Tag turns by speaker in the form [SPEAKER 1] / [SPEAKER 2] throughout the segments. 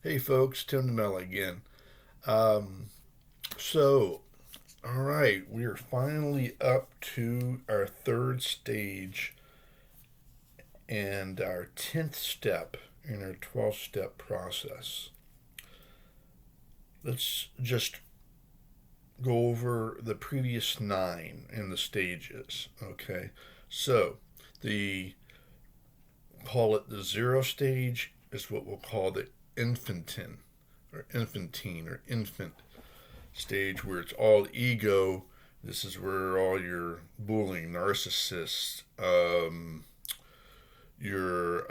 [SPEAKER 1] Hey folks, Tim DeMella again. Um, so, all right, we are finally up to our third stage and our 10th step in our 12-step process. Let's just go over the previous nine in the stages, okay? So, the call it the zero stage is what we'll call the infantine or infant stage where it's all ego. This is where all your bullying, narcissists, your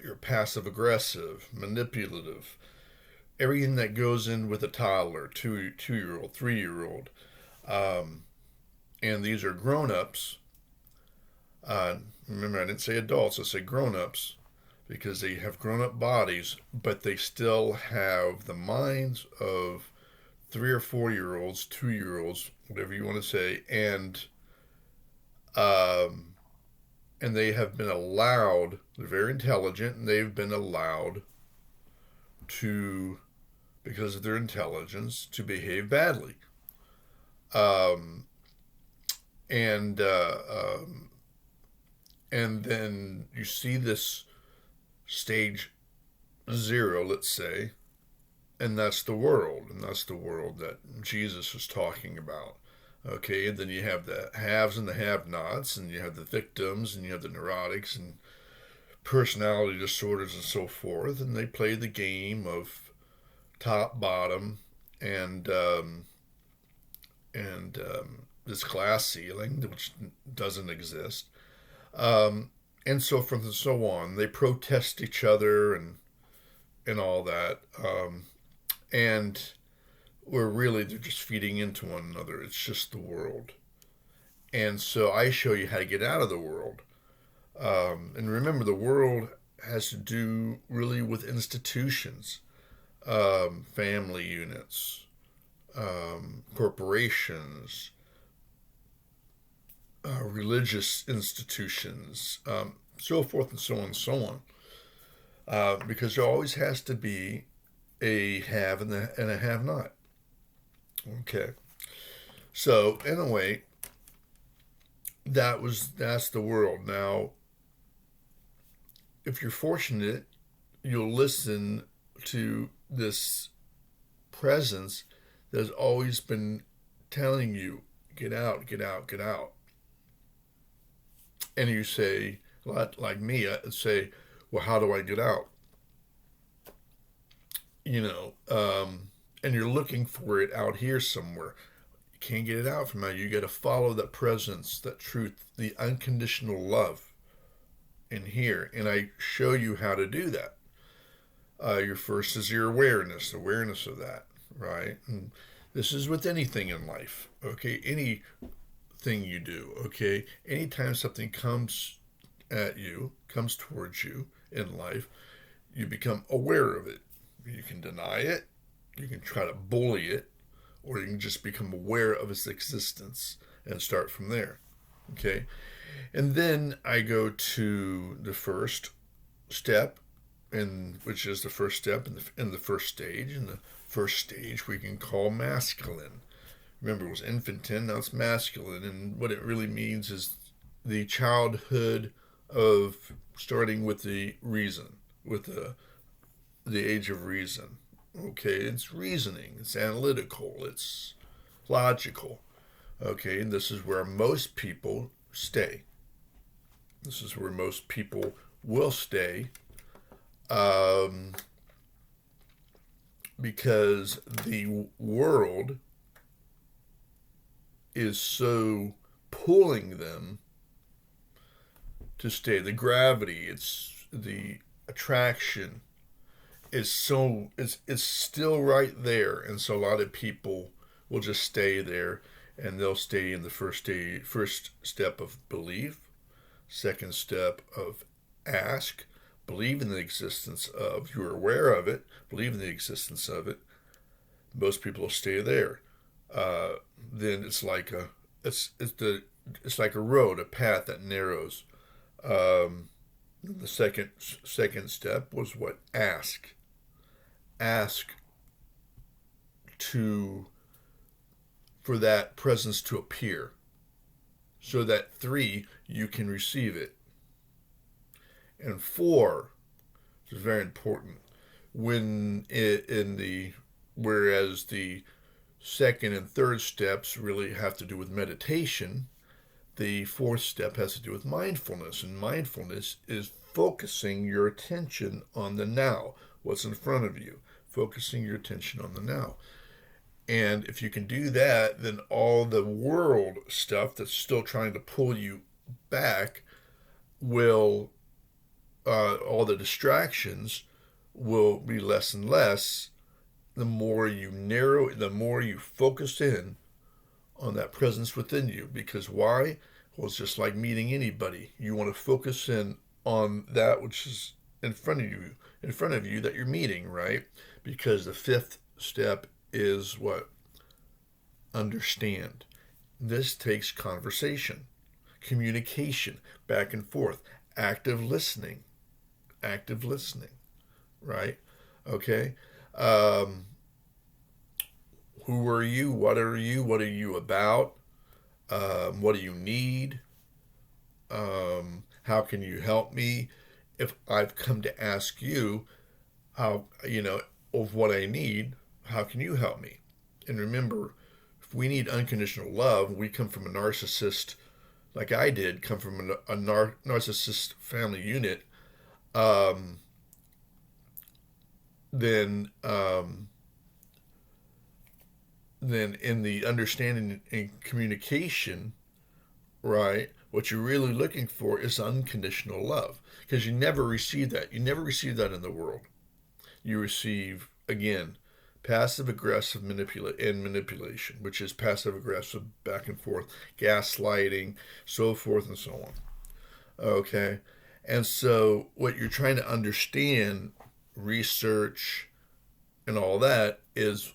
[SPEAKER 1] your passive aggressive, manipulative, everything that goes in with a toddler, two year old, 3 year old, um, and these are grown ups. Remember, I didn't say adults; I said grown ups because they have grown up bodies, but they still have the minds of 3 or 4 year olds, 2 year olds, whatever you want to say, um, and they have been allowed. They're very intelligent, and they've been allowed to, because of their intelligence, to behave badly. Um, and uh, um, and then you see this stage zero, let's say, and that's the world that Jesus was talking about. Okay, and then you have the haves and the have-nots, and you have the victims, and you have the neurotics and personality disorders and so forth, and they play the game of top, bottom, and this glass ceiling, which doesn't exist, um, and so forth and so on. They protest each other and all that, and where really they're just feeding into one another. It's just the world. And so I show you how to get out of the world. And remember, the world has to do really with institutions, family units, corporations, religious institutions, so forth and so on and so on. Because there always has to be a have and a have not. Okay. So anyway, that's the world. Now, if you're fortunate, you'll listen to this presence that's always been telling you, get out, get out, get out. And you say, like me, I say, well, how do I get out? You know, and you're looking for it out here somewhere. You can't get it out from out. You got to follow that presence, that truth, the unconditional love in here. And I show you how to do that. Your first is your awareness of that, right? And this is with anything in life, okay? Anything you do, okay? Anytime something comes at you, comes towards you in life, you become aware of it. You can deny it, you can try to bully it, or you can just become aware of its existence and start from there, okay? And then I go to the first step, and which is the first step in the first stage. In the first stage, we can call masculine. Remember, it was infantine, now it's masculine, and what it really means is the childhood of starting with the reason, with the age of reason. Okay, it's reasoning, it's analytical, it's logical. Okay, and this is where most people stay. This is where most people will stay, um, because the world is so pulling them to stay. The gravity, it's the attraction is so it's still right there, and so a lot of people will just stay there, and they'll stay in the first step of belief, second step of ask, believe in the existence of, you're aware of it, believe in the existence of it. Most people will stay there. Uh, then it's like a it's like a road, a path that narrows. Um, The second step was what? Ask. Ask to for that presence to appear, so that 3, you can receive it. And 4 is very important. When it, in the whereas the second and third steps really have to do with meditation, the fourth step has to do with mindfulness. And mindfulness is focusing your attention on the now, what's in front of you, focusing your attention on the now. And if you can do that, then all the world stuff that's still trying to pull you back will, all the distractions will be less and less the more you narrow, the more you focus in on that presence within you. Because why? Well, it's just like meeting anybody. You want to focus in on that which is in front of you that you're meeting, right? Because the fifth step is what? Understand. This takes conversation, communication, back and forth, active listening, active listening, right? Okay. Um, who are you? What are you? What are you about? What do you need? How can you help me? If I've come to ask you how, of what I need, how can you help me? And remember, if we need unconditional love, we come from a narcissist, like I did, come from narcissist family unit, um, then then in the understanding and communication, right? What you're really looking for is unconditional love, because you never receive that. You never receive that in the world. You receive, again, passive aggressive manipulation, which is passive aggressive back and forth, gaslighting, so forth and so on. Okay, and so what you're trying to understand, research, and all that is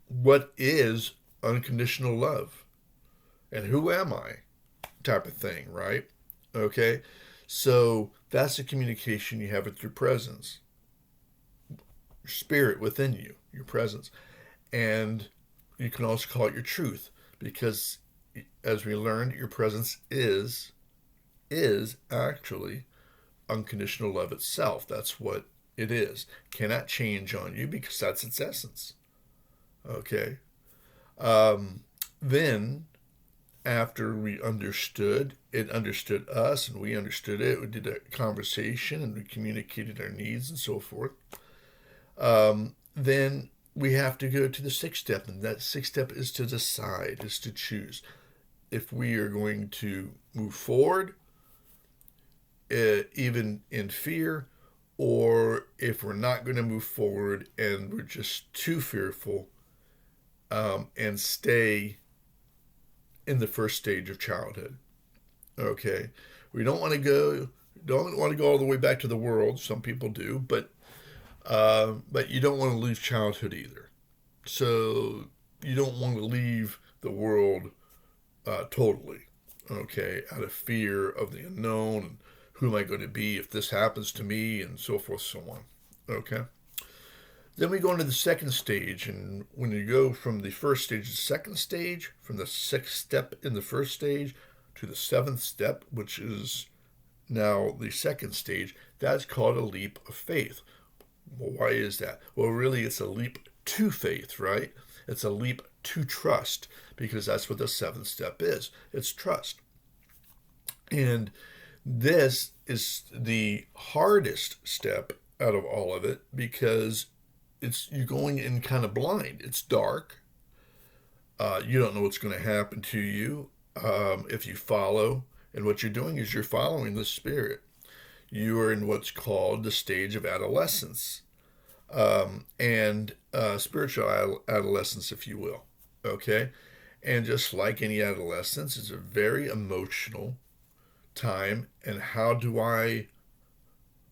[SPEAKER 1] what is unconditional love and who am I, type of thing, right? Okay, so that's the communication you have with your presence, your spirit within you, your presence. And you can also call it your truth, because as we learned, your presence is actually unconditional love itself. That's what it is. Cannot change on you because that's its essence. Okay. Um, then after we understood, it understood us and we understood it. We did a conversation and we communicated our needs and so forth. Then we have to go to the sixth step, and that sixth step is to decide, is to choose if we are going to move forward, even in fear, or if we're not going to move forward and we're just too fearful, and stay in the first stage of childhood. Okay, we don't want to go all the way back to the world. Some people do, but you don't want to leave childhood either. So you don't want to leave the world totally. Okay, out of fear of the unknown and who am I going to be if this happens to me and so forth, so on. Okay. Then we go into the second stage, and when you go from the first stage to the second stage, from the sixth step in the first stage to the seventh step, which is now the second stage, that's called a leap of faith. Well, why is that? Well, really, it's a leap to faith, right? It's a leap to trust, because that's what the seventh step is. It's trust. And this is the hardest step out of all of it, because you're going in kind of blind. It's dark. You don't know what's going to happen to you if you follow. And what you're doing is you're following the spirit. You are in what's called the stage of adolescence, and spiritual adolescence, if you will. Okay? And just like any adolescence, it's a very emotional time. And how do I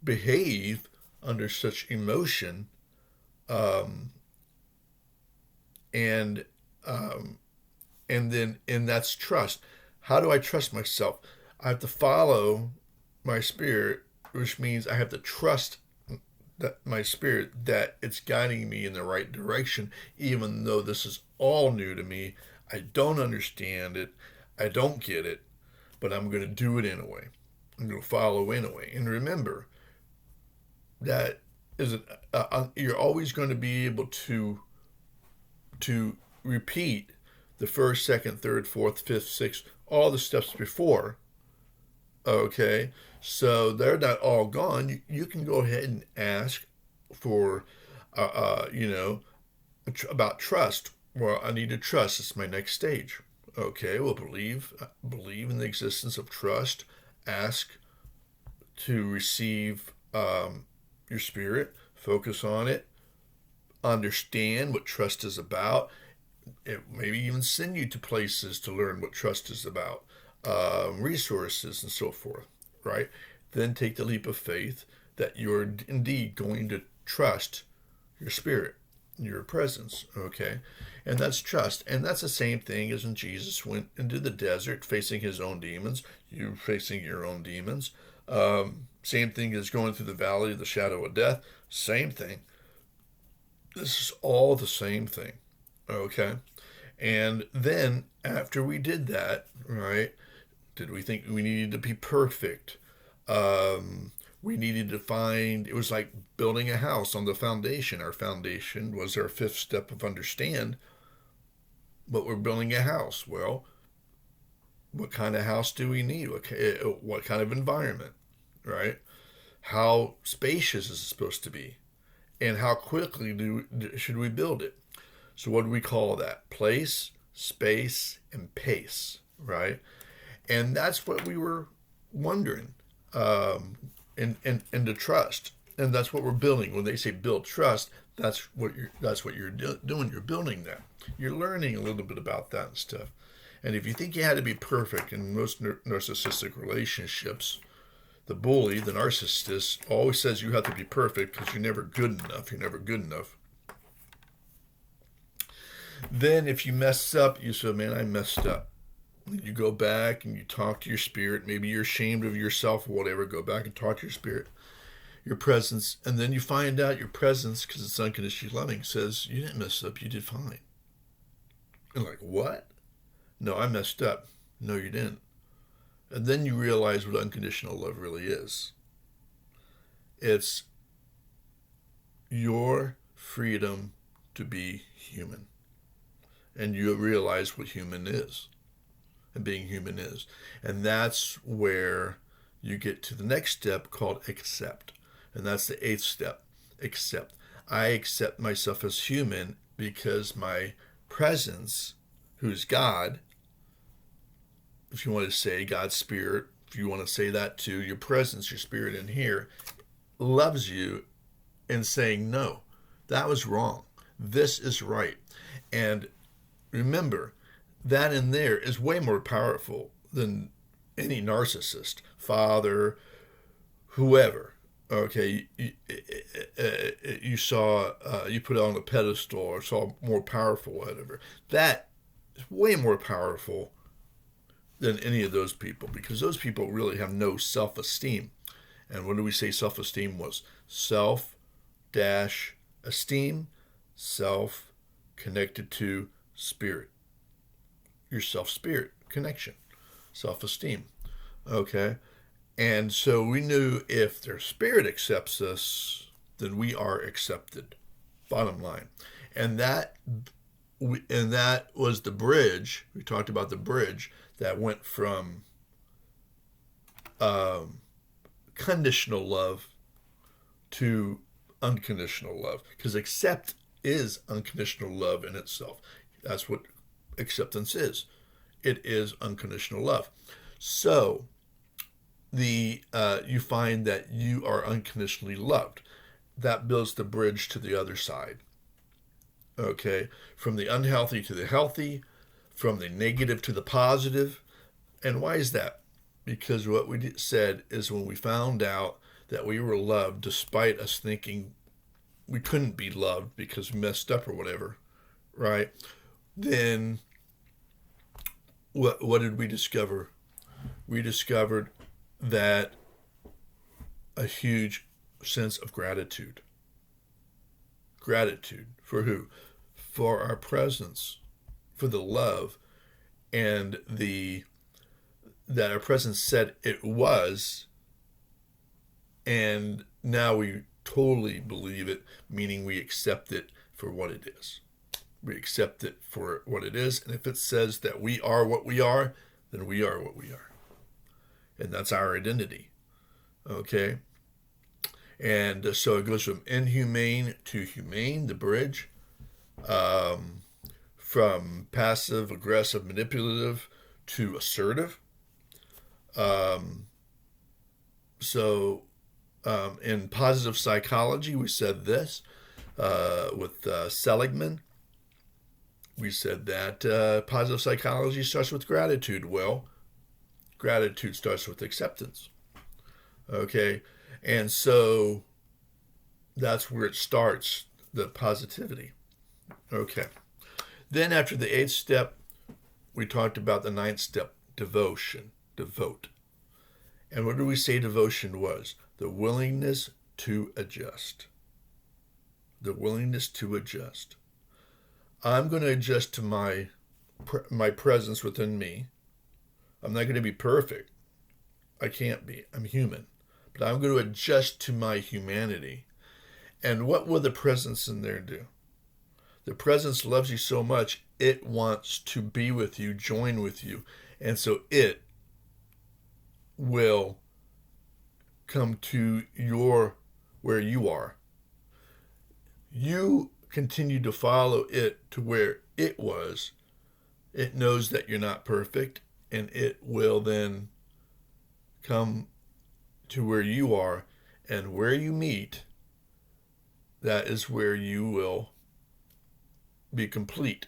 [SPEAKER 1] behave under such emotion? Um, and um, and that's trust. How do I trust myself? I have to follow my spirit, which means I have to trust that my spirit that it's guiding me in the right direction, even though this is all new to me. I don't understand it. I don't get it, but I'm going to do it anyway. I'm going to follow anyway. And remember that is you're always going to be able to repeat the first, second, third, fourth, fifth, sixth, all the steps before. Okay, so they're not all gone. You can go ahead and ask for, you know, about trust. Well, I need to trust. It's my next stage. Okay, well, believe in the existence of trust. Ask to receive your spirit. Focus on it. Understand what trust is about. It maybe even send you to places to learn what trust is about, resources and so forth, right? Then take the leap of faith that you're indeed going to trust your spirit, your presence, okay? And that's trust. And that's the same thing as when Jesus went into the desert facing his own demons, you facing your own demons. Same thing as going through the valley of the shadow of death, same thing. This is all the same thing, okay? And then after we did that, right, did we think we needed to be perfect? We needed to find, it was like building a house on the foundation. Our foundation was our fifth step of understand, but we're building a house. Well, what kind of house do we need? What kind of environment, right? How spacious is it supposed to be? And how quickly should we build it? So what do we call that? Place, space, and pace, right? And that's what we were wondering, and to trust, and that's what we're building. When they say build trust, that's what you're doing. You're building that. You're learning a little bit about that and stuff. And if you think you had to be perfect in most narcissistic relationships, the bully, the narcissist, always says you have to be perfect because you're never good enough. You're never good enough. Then if you mess up, you say, man, I messed up. You go back and you talk to your spirit. Maybe you're ashamed of yourself or whatever. Go back and talk to your spirit, your presence. And then you find out your presence, because it's unconditionally loving, says, you didn't mess up. You did fine. And like, what? No, I messed up. No, you didn't. And then you realize what unconditional love really is. It's your freedom to be human. And you realize what human is and being human is. And that's where you get to the next step called accept. And that's the eighth step. Accept. I accept myself as human because my presence, who's God, if you want to say God's spirit, if you want to say that too, your presence, your spirit in here, loves you and saying, no, that was wrong. This is right. And remember, that in there is way more powerful than any narcissist, father, whoever. Okay, you saw, you put it on a pedestal or saw more powerful, whatever. That is way more powerful than any of those people, because those people really have no self-esteem. And what do we say self-esteem was? Self dash esteem, self connected to spirit. Your self-spirit connection, self-esteem. Okay? And so we knew if their spirit accepts us, then we are accepted. Bottom line. And that was the bridge. We talked about the bridge that went from conditional love to unconditional love, because accept is unconditional love in itself. That's what acceptance is. It is unconditional love. So you find that you are unconditionally loved. That builds the bridge to the other side. Okay, from the unhealthy to the healthy, from the negative to the positive. And why is that? Because what we said is when we found out that we were loved despite us thinking we couldn't be loved because we messed up or whatever, right? Then what did we discover? We discovered that a huge sense of gratitude. Gratitude for who? For our presence, for the love, and the that our presence said it was, and now we totally believe it, meaning we accept it for what it is. We accept it for what it is, and if it says that we are what we are, then we are what we are. And that's our identity. Okay? And so it goes from inhumane to humane, the bridge, from passive, aggressive, manipulative to assertive. So in positive psychology, we said this with Seligman. We said that positive psychology starts with gratitude. Well, gratitude starts with acceptance. Okay? And so that's where it starts, the positivity. Okay. Then after the 8th step, we talked about the 9th step, devotion, devote. And what did we say devotion was? The willingness to adjust. The willingness to adjust. I'm going to adjust to my presence within me. I'm not going to be perfect. I can't be. I'm human. But I'm going to adjust to my humanity. And what will the presence in there do? The presence loves you so much, it wants to be with you, join with you. And so it will come to where you are. You continue to follow it to where it was. It knows that you're not perfect, and it will then come to where you are, and where you meet, that is where you will be complete.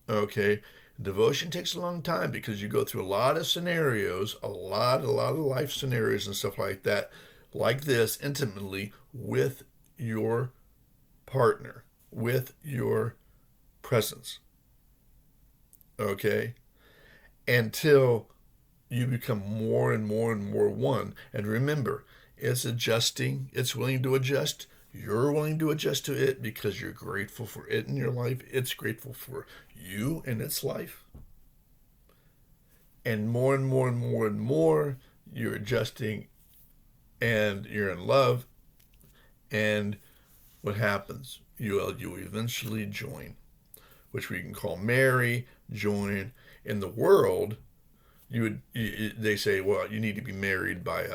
[SPEAKER 1] Okay? Devotion takes a long time because you go through a lot of scenarios, a lot of life scenarios and stuff like that, like this, intimately with your partner, with your presence. Okay? Until you become more and more and more one. And remember, it's adjusting, it's willing to adjust. You're willing to adjust to it because you're grateful for it in your life. It's grateful for you in its life. And more and more and more and more, you're adjusting and you're in love. And what happens? You eventually join, which we can call marry, join. In the world, they say, well, you need to be married by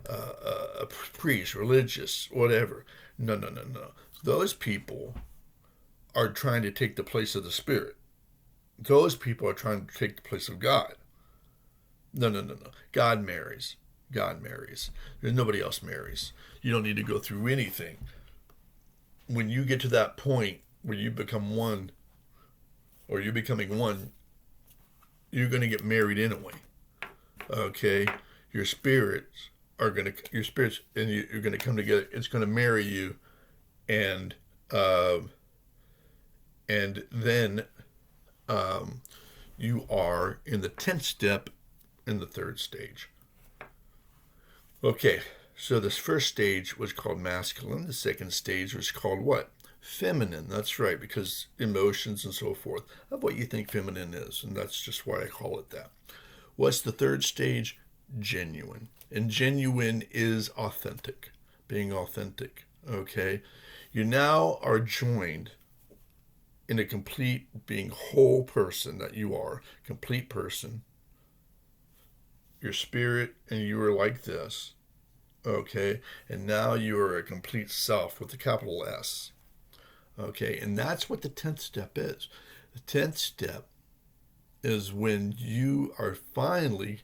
[SPEAKER 1] a priest, religious, whatever. No. Those people are trying to take the place of the Spirit. Those people are trying to take the place of God. No. God marries. God marries. There's nobody else marries. You don't need to go through anything. When you get to that point where you become one, or you're becoming one, you're going to get married anyway. Okay? Your spirits and you're going to come together. It's going to marry you, and then you are in the 10th step in the 3rd stage. Okay, so this first stage was called masculine. The second stage was called what? Feminine. That's right, because emotions and so forth of what you think feminine is, and that's just why I call it that. What's the 3rd stage? Genuine. And genuine is authentic, being authentic. Okay, you now are joined in a complete being whole person that you are, complete person. Your spirit and you are like this. Okay, and now you are a complete self with a capital S. Okay, and that's what the 10th step is. The 10th step is when you are finally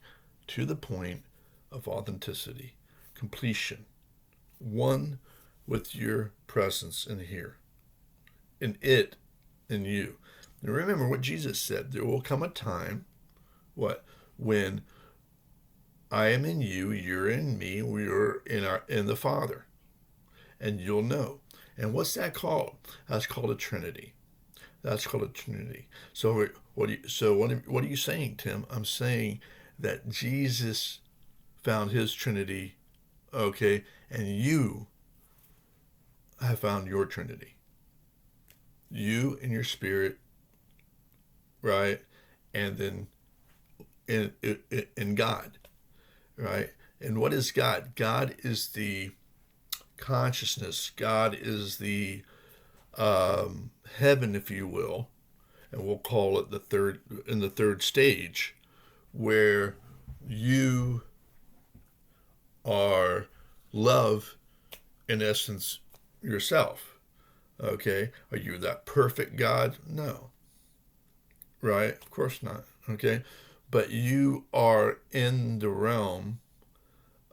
[SPEAKER 1] to the point of authenticity, completion, one with your presence in here, in it, in you. Now remember what Jesus said. There will come a time, when I am in you, you're in me, we are in the Father, and you'll know. And what's that called? That's called a Trinity. That's called a Trinity. So what are you saying, Tim? I'm saying that Jesus found his Trinity Okay, and you have found your Trinity. You and your spirit, right? And then in God, right? And what is God? God is the consciousness. God is the heaven, if you will, and we'll call it the third stage, where you are love in essence yourself. Okay, are you that perfect God? No, right? Of course not. Okay, but you are in the realm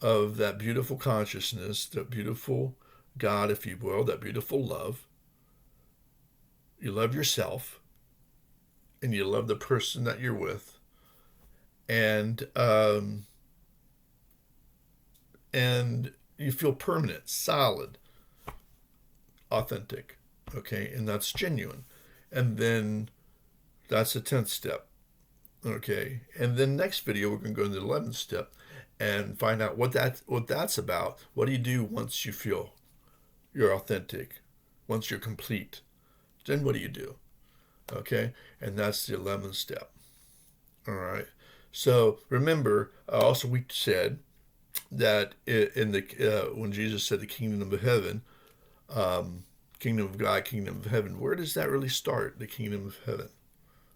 [SPEAKER 1] of that beautiful consciousness, that beautiful God, if you will, that beautiful love. You love yourself, and you love the person that you're with, and and you feel permanent, solid, authentic. Okay, and that's genuine. And then that's the 10th step. Okay, and then next video we're going to go into the 11th step and find out what that's about. What do you do once you feel you're authentic, once you're complete? Then what do you do? Okay, and that's the 11th step. All right. So remember, also we said that in the when Jesus said the kingdom of heaven, um, kingdom of God, kingdom of heaven, where does that really start? The kingdom of heaven.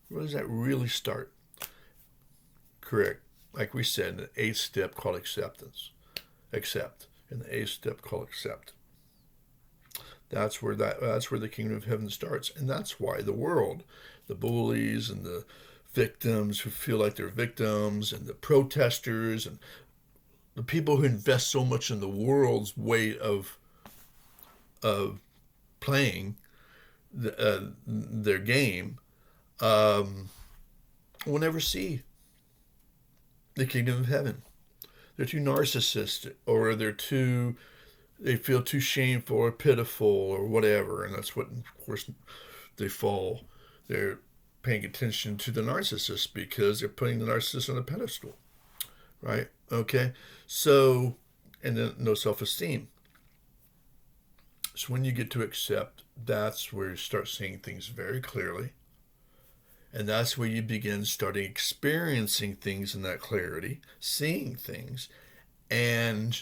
[SPEAKER 1] Where does that really start? Correct. Like we said, the 8th step called acceptance. Accept. And the 8th step called accept. That's where the kingdom of heaven starts. And that's why the world, the bullies and the victims who feel like they're victims, and the protesters and the people who invest so much in the world's way of playing their game, um, will never see the kingdom of heaven. They're too narcissistic, or they feel too shameful or pitiful or whatever, and that's what, of course, they fall. They're paying attention to the narcissist because they're putting the narcissist on a pedestal, right? Okay, so, and then no self-esteem. So when you get to accept, that's where you start seeing things very clearly. And that's where you begin starting experiencing things in that clarity, seeing things, and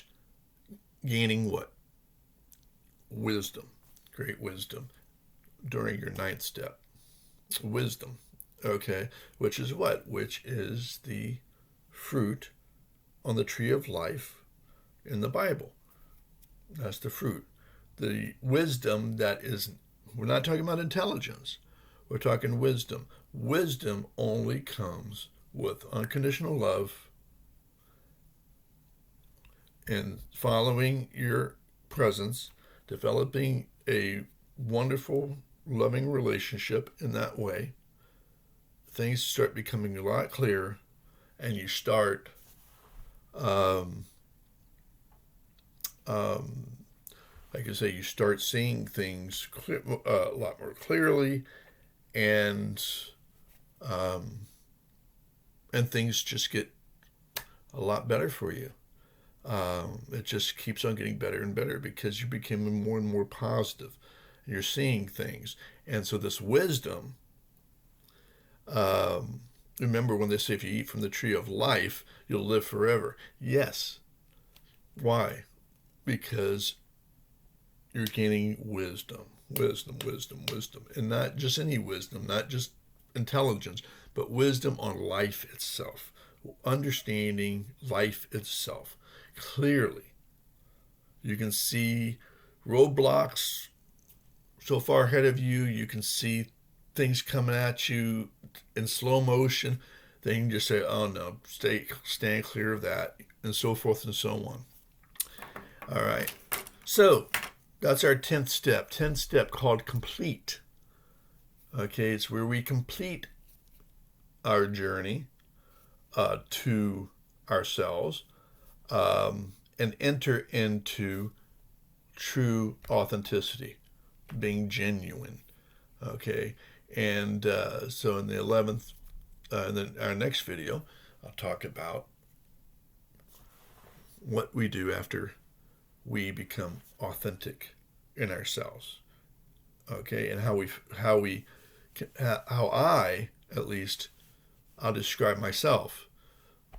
[SPEAKER 1] gaining what? Wisdom. Great wisdom during your 9th step. Wisdom. Okay. Which is what? Which is the fruit on the tree of life in the Bible. That's the fruit. The wisdom that is, we're not talking about intelligence. We're talking wisdom. Wisdom only comes with unconditional love and following your presence, developing a wonderful, loving relationship in that way. Things start becoming a lot clearer, and you start um, um, like I say, you start seeing things a lot more clearly, and um, and things just get a lot better for you. It just keeps on getting better and better because you become more and more positive, and you're seeing things. And so this wisdom, um, remember when they say if you eat from the tree of life, you'll live forever. Yes. Why? Because you're gaining wisdom, wisdom, wisdom, wisdom. And not just any wisdom, not just intelligence, but wisdom on life itself, understanding life itself clearly. You can see roadblocks so far ahead of you. You can see things coming at you in slow motion. Then you can just say, "Oh no, stand clear of that," and so forth and so on. All right. So that's our 10th step. 10th step called complete. Okay, it's where we complete our journey to ourselves, and enter into true authenticity, being genuine. Okay, and so in the 11th, then our next video, I'll talk about what we do after we become authentic in ourselves. Okay, and how I, at least, I'll describe myself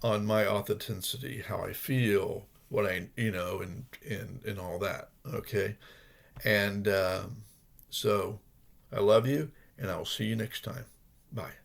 [SPEAKER 1] on my authenticity, how I feel, what I, and all that. Okay, and so I love you, and I will see you next time. Bye.